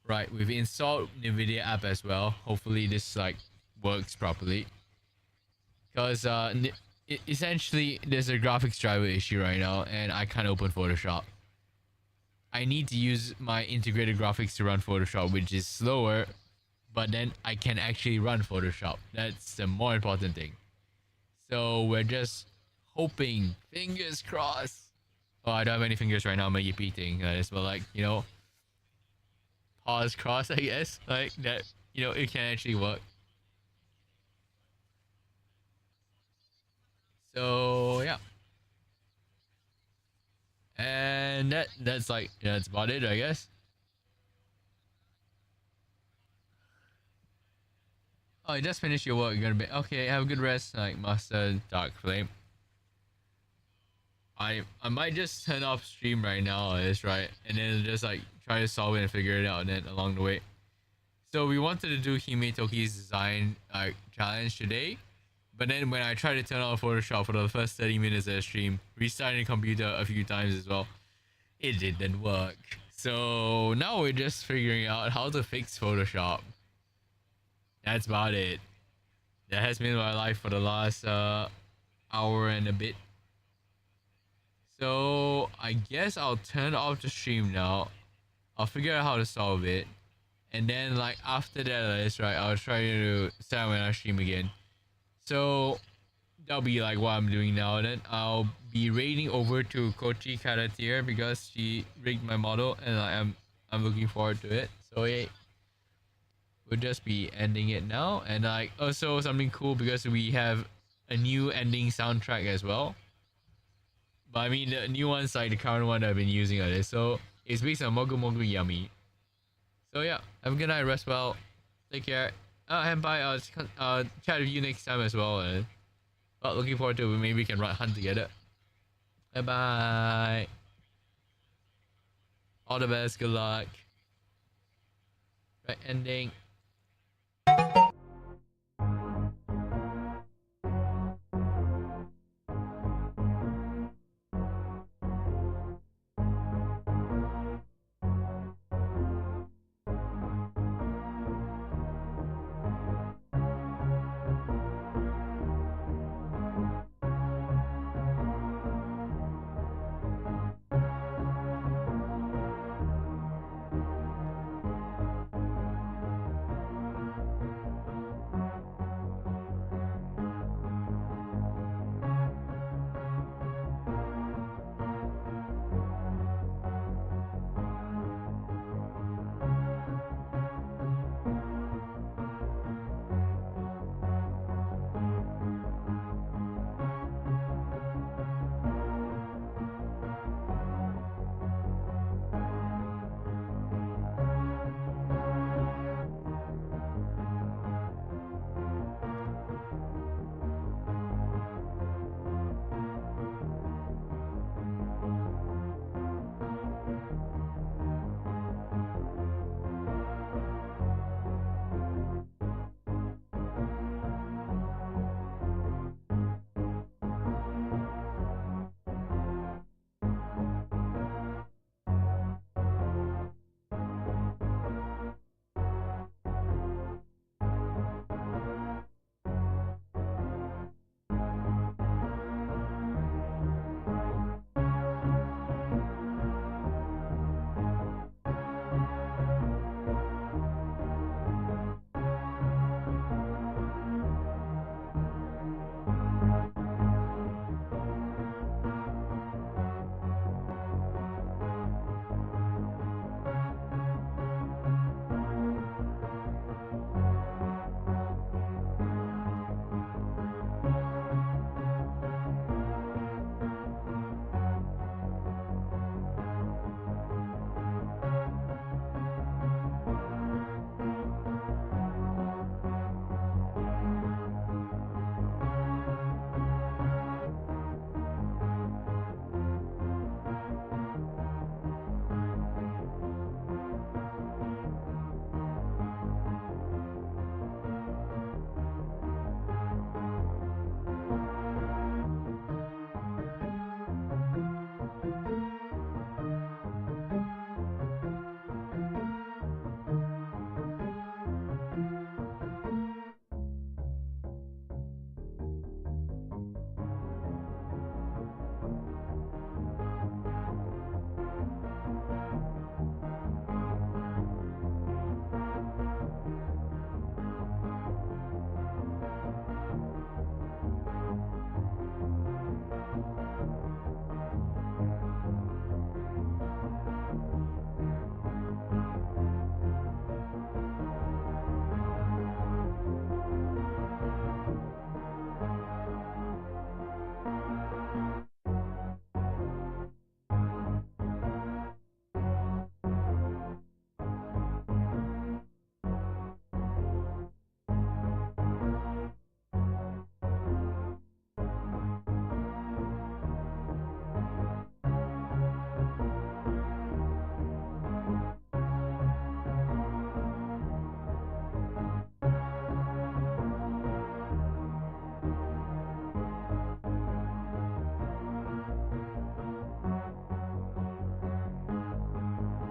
Right, we've installed NVIDIA app as well. Hopefully this works properly, because essentially there's a graphics driver issue right now and I can't open Photoshop. I need to use my integrated graphics to run Photoshop, which is slower, but then I can actually run Photoshop. That's the more important thing. So we're just hoping, fingers crossed. Oh, I don't have any fingers right now. I'm repeating this, but pause cross, I guess. Like that, it can actually work. So yeah, and that's that's about it, I guess. Oh, you just finished your work. You're gonna be okay. Have a good rest, Master Dark Flame. I might just turn off stream right now, is right, and then just try to solve it and figure it out, and then along the way. So we wanted to do HimeTokki's design challenge today, but then when I tried to turn on Photoshop for the first 30 minutes of the stream, restarting the computer a few times as well, it didn't work. So now we're just figuring out how to fix Photoshop. That's about it. That has been my life for the last hour and a bit. So I guess I'll turn off the stream now. I'll figure out how to solve it, and then after that is right, I'll try to start when I stream again. So that'll be what I'm doing now. And then I'll be raiding over to Kochi Caturteer because she rigged my model, and I'm looking forward to it. So yeah, we'll just be ending it now. And also something cool because we have a new ending soundtrack as well. But I mean the new one's the current one I've been using on it. So it's based on Mogu Mogu Yummy. So yeah, have a good night, rest well, take care. And bye. I'll chat with you next time as well. Well, looking forward to it. Maybe we can hunt together. Bye bye. All the best. Good luck. Right, ending.